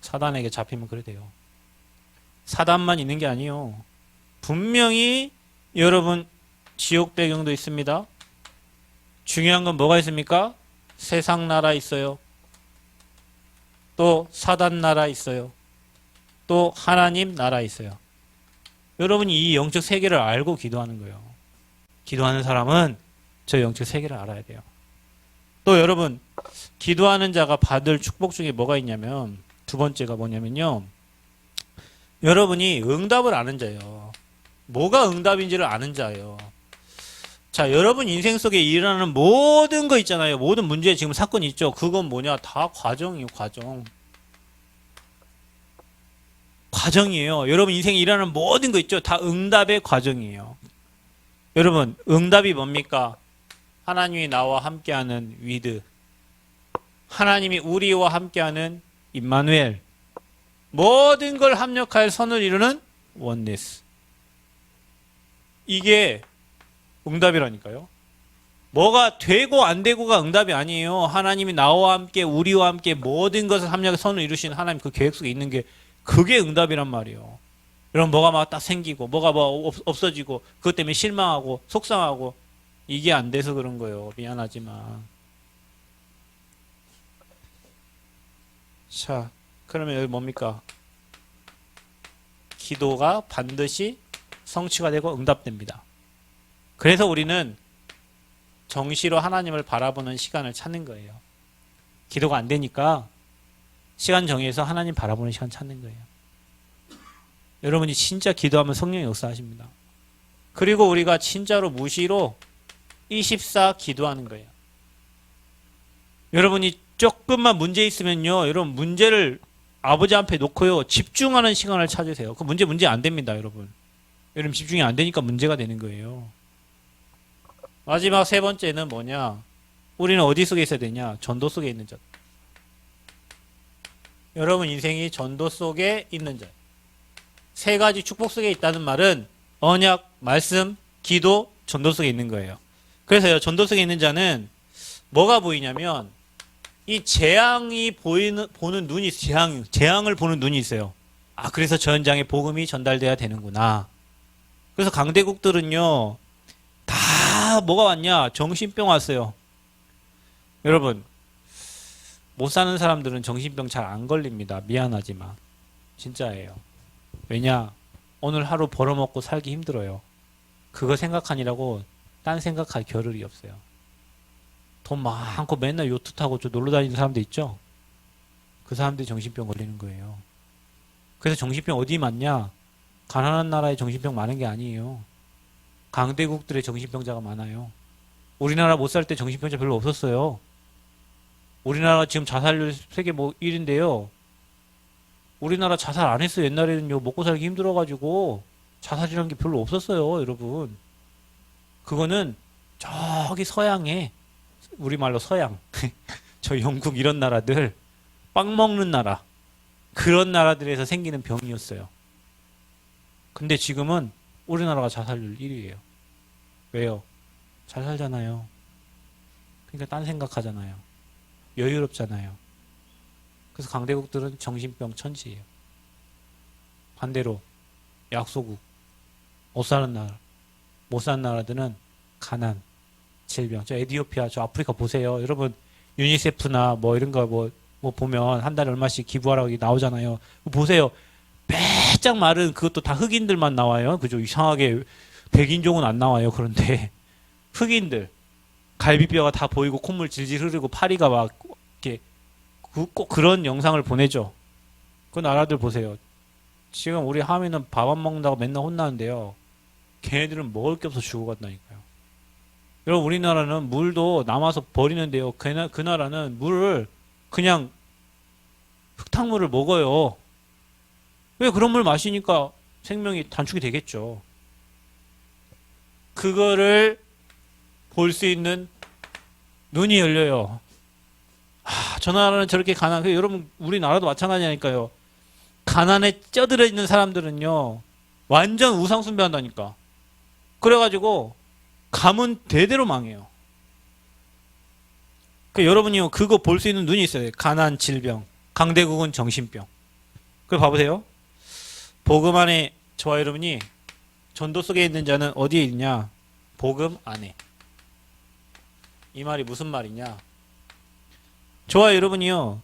사단에게 잡히면 그래 돼요. 사단만 있는 게 아니에요. 분명히 여러분 지옥 배경도 있습니다. 중요한 건 뭐가 있습니까? 세상 나라 있어요. 또 사단 나라 있어요. 또 하나님 나라 있어요. 여러분이 이 영적 세계를 알고 기도하는 거예요. 기도하는 사람은 저 영적 세계를 알아야 돼요. 또 여러분, 기도하는 자가 받을 축복 중에 뭐가 있냐면, 두 번째가 뭐냐면요, 여러분이 응답을 아는 자예요. 뭐가 응답인지를 아는 자예요. 자, 여러분 인생 속에 일어나는 모든 거 있잖아요. 모든 문제, 지금 사건이 있죠. 그건 뭐냐? 다 과정이에요, 과정. 과정이에요. 여러분 인생에 일어나는 모든 거 있죠. 다 응답의 과정이에요. 여러분, 응답이 뭡니까? 하나님이 나와 함께하는 위드. 하나님이 우리와 함께하는 임마누엘. 모든 걸 합력하여 선을 이루는 원네스. 이게 응답이라니까요. 뭐가 되고 안 되고가 응답이 아니에요. 하나님이 나와 함께 우리와 함께 모든 것을 합력해 선을 이루신 하나님 그 계획 속에 있는 게, 그게 응답이란 말이에요. 여러분, 뭐가 막 딱 생기고 뭐가 뭐 없어지고 그것 때문에 실망하고 속상하고 이게 안 돼서 그런 거예요. 미안하지만. 자, 그러면 여기 뭡니까? 기도가 반드시 성취가 되고 응답됩니다. 그래서 우리는 정시로 하나님을 바라보는 시간을 찾는 거예요. 기도가 안 되니까 시간 정해서 하나님 바라보는 시간 찾는 거예요. 여러분이 진짜 기도하면 성령이 역사하십니다. 그리고 우리가 진짜로 무시로 24 기도하는 거예요. 여러분이 조금만 문제 있으면요, 여러분 문제를 아버지 앞에 놓고요, 집중하는 시간을 찾으세요. 그 문제 안 됩니다, 여러분. 여러분 집중이 안 되니까 문제가 되는 거예요. 마지막 세 번째는 뭐냐? 우리는 어디 속에 있어야 되냐? 전도 속에 있는 자. 여러분 인생이 전도 속에 있는 자. 세 가지 축복 속에 있다는 말은 언약, 말씀, 기도, 전도 속에 있는 거예요. 그래서요, 전도 속에 있는 자는 뭐가 보이냐면, 이 재앙이 보는 눈이, 재앙을 보는 눈이 있어요. 아, 그래서 저 현장에 복음이 전달돼야 되는구나. 그래서 강대국들은요, 다 뭐가 왔냐? 정신병 왔어요. 여러분, 못 사는 사람들은 정신병 잘 안 걸립니다. 미안하지만. 진짜예요. 왜냐? 오늘 하루 벌어먹고 살기 힘들어요. 그거 생각하니라고 딴 생각할 겨를이 없어요. 돈 많고 맨날 요트 타고 저 놀러 다니는 사람들 있죠? 그 사람들이 정신병 걸리는 거예요. 그래서 정신병 어디 많냐? 가난한 나라에 정신병 많은 게 아니에요. 강대국들의 정신병자가 많아요. 우리나라 못 살 때 정신병자 별로 없었어요. 우리나라 지금 자살률 세계 뭐 1인데요. 우리나라 자살 안 했어요. 옛날에는요. 먹고 살기 힘들어가지고 자살이라는 게 별로 없었어요. 여러분. 그거는 저기 서양에 우리말로 서양 저 영국 이런 나라들 빵 먹는 나라 그런 나라들에서 생기는 병이었어요. 근데 지금은 우리나라가 자살률 1위예요. 왜요? 잘 살잖아요. 그러니까 딴 생각하잖아요. 여유롭잖아요. 그래서 강대국들은 정신병 천지예요. 반대로 약소국, 못 사는 나라, 못 사는 나라들은 가난, 질병. 저 에티오피아, 저 아프리카 보세요. 여러분 유니세프나 뭐 이런 거 뭐 보면 한 달에 얼마씩 기부하라고 나오잖아요. 보세요. 빼짝 마른 그것도 다 흑인들만 나와요. 그죠? 이상하게 백인종은 안 나와요. 그런데 흑인들 갈비뼈가 다 보이고 콧물 질질 흐르고 파리가 막 이렇게 꼭 그런 영상을 보내죠. 그 나라들 보세요. 지금 우리 하민은 밥 안 먹는다고 맨날 혼나는데요. 걔네들은 먹을 게 없어 죽어간다니까요. 여러분 우리나라는 물도 남아서 버리는데요. 그 나라는 물을 그냥 흙탕물을 먹어요. 왜 그런 물 마시니까 생명이 단축이 되겠죠. 그거를 볼 수 있는 눈이 열려요. 저 나라는 저렇게 여러분 우리나라도 마찬가지니까요. 가난에 쪄들어 있는 사람들은요. 완전 우상숭배한다니까. 그래가지고 가문 대대로 망해요. 여러분이요 그거 볼 수 있는 눈이 있어요. 가난, 질병, 강대국은 정신병. 그걸 봐보세요. 복음 안에 저와 여러분이 전도 속에 있는 자는 어디에 있냐? 복음 안에. 이 말이 무슨 말이냐? 저와 여러분이요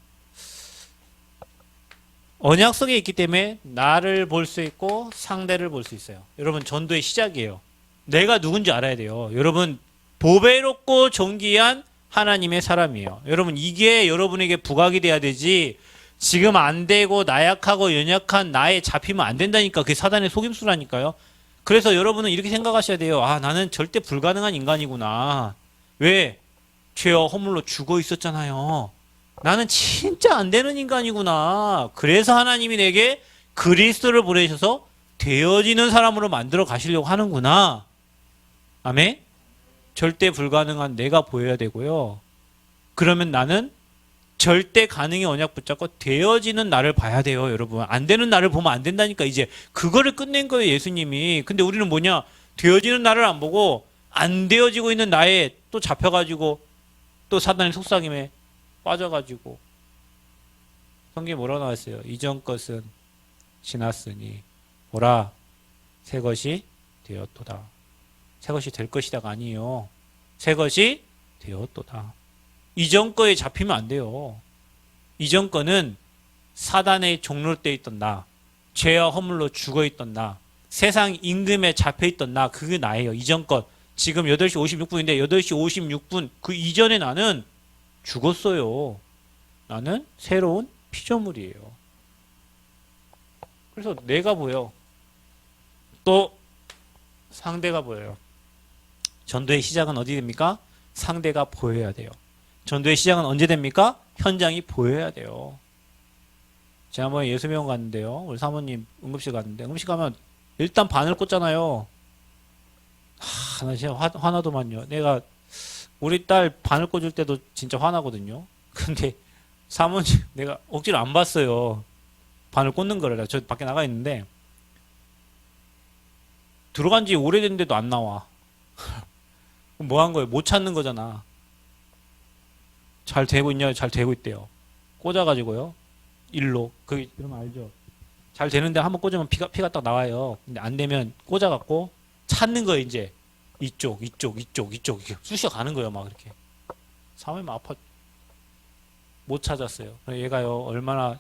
언약 속에 있기 때문에 나를 볼 수 있고 상대를 볼 수 있어요. 여러분 전도의 시작이에요. 내가 누군지 알아야 돼요. 여러분 보배롭고 존귀한 하나님의 사람이에요. 여러분 이게 여러분에게 부각이 돼야 되지 지금 안 되고 나약하고 연약한 나에 잡히면 안 된다니까. 그게 사단의 속임수라니까요. 그래서 여러분은 이렇게 생각하셔야 돼요. 나는 절대 불가능한 인간이구나. 왜? 죄와 허물로 죽어 있었잖아요. 나는 진짜 안 되는 인간이구나. 그래서 하나님이 내게 그리스도를 보내셔서 되어지는 사람으로 만들어 가시려고 하는구나. 아멘? 절대 불가능한 내가 보여야 되고요. 그러면 나는 절대 가능의 언약 붙잡고 되어지는 나를 봐야 돼요, 여러분. 안 되는 나를 보면 안 된다니까. 이제 그거를 끝낸 거예요, 예수님이. 근데 우리는 뭐냐? 되어지는 나를 안 보고 안 되어지고 있는 나에 또 잡혀가지고 또 사단의 속삭임에 빠져가지고. 성경에 뭐라고 나왔어요? 이전 것은 지났으니 보라 새 것이 되었도다. 새 것이 될 것이다가 아니에요. 새 것이 되었도다. 이전 거에 잡히면 안 돼요. 이전 거는 사단의 종로돼 있던 나, 죄와 허물로 죽어 있던 나, 세상 임금에 잡혀 있던 나, 그게 나예요. 이전 것. 지금 8시 56분인데 8시 56분 그 이전에 나는 죽었어요. 나는 새로운 피조물이에요. 그래서 내가 보여. 또 상대가 보여요. 전도의 시작은 어디 됩니까? 상대가 보여야 돼요. 전도의 시작은 언제 됩니까? 현장이 보여야 돼요. 지난번에 예수병원 갔는데요. 우리 사모님 응급실 갔는데 응급실 가면 일단 바늘 꽂잖아요. 나 진짜 화나더만요. 내가 우리 딸 바늘 꽂을 때도 진짜 화나거든요. 근데 사모님 내가 억지로 안 봤어요. 바늘 꽂는 거를. 저 밖에 나가 있는데 들어간 지 오래됐는데도 안 나와. 뭐 한 거예요? 못 찾는 거잖아. 잘 되고 있냐? 잘 되고 있대요. 꽂아가지고요. 일로. 그러면 알죠? 잘 되는데 한번 꽂으면 피가 딱 나와요. 근데 안 되면 꽂아갖고 찾는 거예요, 이제. 이쪽. 이렇게 쑤셔 가는 거예요, 막 이렇게. 사모님 아파. 못 찾았어요. 얘가요, 얼마나.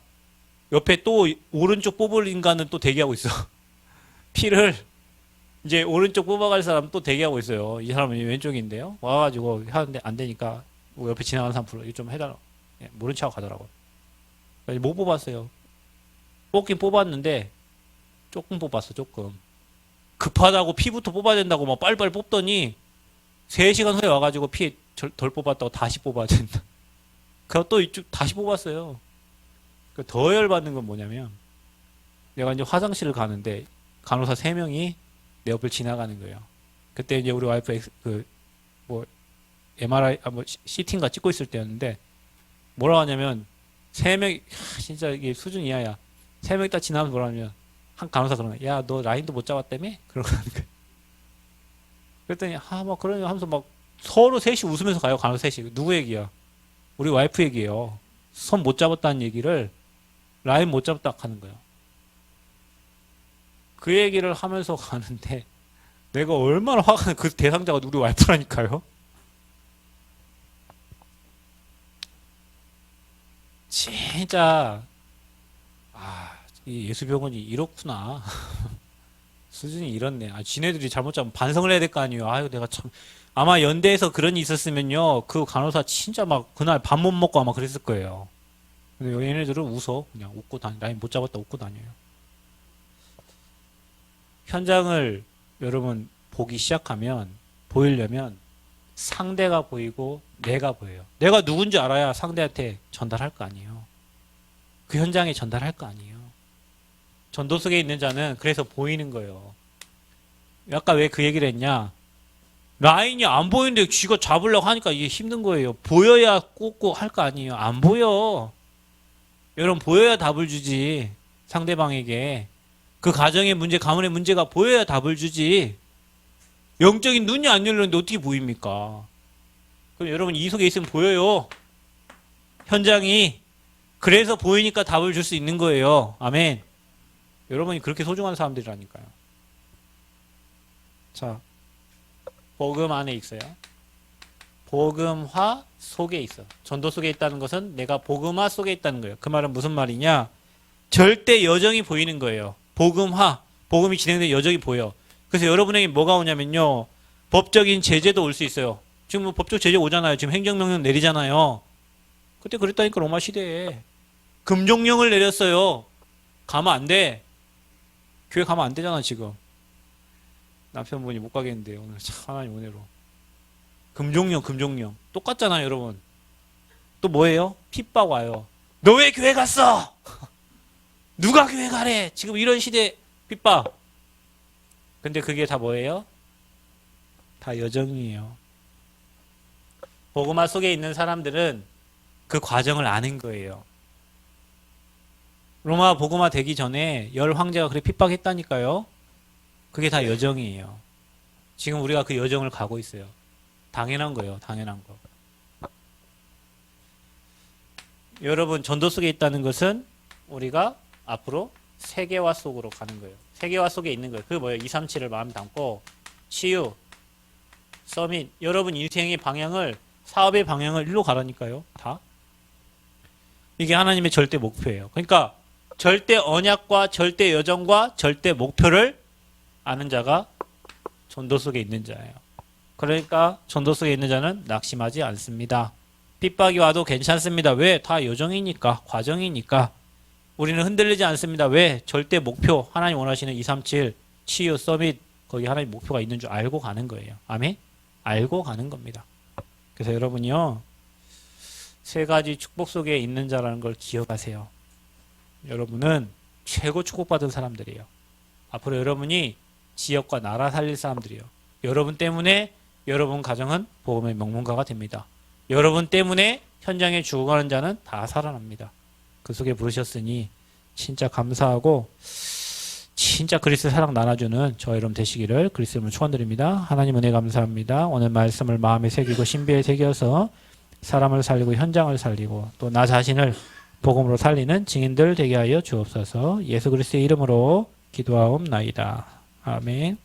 옆에 또 오른쪽 뽑을 인간은 또 대기하고 있어. 피를. 이제 오른쪽 뽑아갈 사람 또 대기하고 있어요. 이 사람은 왼쪽인데요. 와가지고 하는데 안 되니까 옆에 지나가는 사람 불러. 이거 좀 해달라. 예, 모른 척하고 가더라고요. 못 뽑았어요. 뽑긴 뽑았는데 조금 뽑았어, 조금. 급하다고 피부터 뽑아야 된다고 막 빨리빨리 뽑더니 3시간 후에 와가지고 피 덜 뽑았다고 다시 뽑아야 된다. 그래서 또 이쪽 다시 뽑았어요. 더 열받는 건 뭐냐면 내가 이제 화장실을 가는데 간호사 3명이 내 옆을 지나가는 거예요. 그때 이제 우리 와이프 MRI, CT인가 찍고 있을 때였는데 뭐라고 하냐면 3명이, 진짜 이게 수준 이하야. 3명이 딱 지나면서 뭐라 하냐면 한 간호사 그러는 거야. 야, 너 라인도 못 잡았다며? 그러고 하는 거야. 그랬더니, 막 그러냐 하면서 막 서로 셋이 웃으면서 가요. 간호사 셋이. 누구 얘기야? 우리 와이프 얘기예요. 손 못 잡았다는 얘기를 라인 못 잡았다 하는 거예요. 그 얘기를 하면서 가는데 내가 얼마나 화가 나. 그 대상자가 우리 와이프라니까요. 진짜 이 예수병원이 이렇구나. 수준이 이렇네. 지네들이 잘못 잡으면 반성을 해야 될 거 아니에요. 아유, 내가 참. 아마 연대에서 그런 일이 있었으면요, 그 간호사 진짜 막 그날 밥 못 먹고 아마 그랬을 거예요. 근데 얘네들은 웃어. 그냥 웃고 다니. 라인 못 잡았다 웃고 다녀요. 현장을 여러분 보기 시작하면, 보이려면 상대가 보이고 내가 보여요. 내가 누군지 알아야 상대한테 전달할 거 아니에요. 그 현장에 전달할 거 아니에요. 전도 속에 있는 자는 그래서 보이는 거예요. 아까 왜 그 얘기를 했냐? 라인이 안 보이는데 쥐가 잡으려고 하니까 이게 힘든 거예요. 보여야 꽂고 할 거 아니에요. 안 보여. 여러분, 보여야 답을 주지. 상대방에게. 그 가정의 문제, 가문의 문제가 보여야 답을 주지. 영적인 눈이 안 열렸는데 어떻게 보입니까? 그럼 여러분, 이 속에 있으면 보여요. 현장이. 그래서 보이니까 답을 줄 수 있는 거예요. 아멘. 여러분이 그렇게 소중한 사람들이라니까요. 자, 복음 안에 있어요. 복음화 속에 있어. 전도 속에 있다는 것은 내가 복음화 속에 있다는 거예요. 그 말은 무슨 말이냐? 절대 여정이 보이는 거예요. 복음화, 복음이 진행된 여정이 보여. 그래서 여러분에게 뭐가 오냐면요, 법적인 제재도 올 수 있어요. 지금 뭐 법적 제재 오잖아요. 지금 행정명령 내리잖아요. 그때 그랬다니까. 로마 시대에 금종령을 내렸어요. 가면 안 돼. 교회 가면 안 되잖아 지금. 남편분이 못 가겠는데 오늘 참 하나님 은혜로. 금종령 똑같잖아요 여러분. 또 뭐예요? 핍박 와요. 너 왜 교회 갔어? 누가 교회 가래? 지금 이런 시대 핍박. 근데 그게 다 뭐예요? 다 여정이에요. 복음화 속에 있는 사람들은 그 과정을 아는 거예요. 로마 복음화 되기 전에 10황제가 그렇게 핍박했다니까요. 그게 다 여정이에요. 지금 우리가 그 여정을 가고 있어요. 당연한 거예요. 당연한 거. 여러분, 전도 속에 있다는 것은 우리가 앞으로 세계화 속으로 가는 거예요. 세계화 속에 있는 거예요. 그게 뭐예요? 237을 마음에 담고 치유, 서밋. 여러분 인생의 방향을, 사업의 방향을 일로 가라니까요. 다. 이게 하나님의 절대 목표예요. 그러니까 절대 언약과 절대 여정과 절대 목표를 아는 자가 전도 속에 있는 자예요. 그러니까 전도 속에 있는 자는 낙심하지 않습니다. 핍박이 와도 괜찮습니다. 왜? 다 여정이니까, 과정이니까. 우리는 흔들리지 않습니다. 왜? 절대 목표, 하나님 원하시는 237, 치유, 서밋, 거기 하나님 목표가 있는 줄 알고 가는 거예요. 아멘? 알고 가는 겁니다. 그래서 여러분이요, 3가지 축복 속에 있는 자라는 걸 기억하세요. 여러분은 최고 축복받은 사람들이에요. 앞으로 여러분이 지역과 나라 살릴 사람들이에요. 여러분 때문에 여러분 가정은 복음의 명문가가 됩니다. 여러분 때문에 현장에 죽어가는 자는 다 살아납니다. 그 속에 부르셨으니 진짜 감사하고 진짜 그리스도의 사랑 나눠주는 저 여러분 되시기를 그리스도 이름으로 축원드립니다. 하나님 은혜 감사합니다. 오늘 말씀을 마음에 새기고 신비에 새겨서 사람을 살리고 현장을 살리고 또 나 자신을 복음으로 살리는 증인들 되게 하여 주옵소서. 예수 그리스도의 이름으로 기도하옵나이다. 아멘.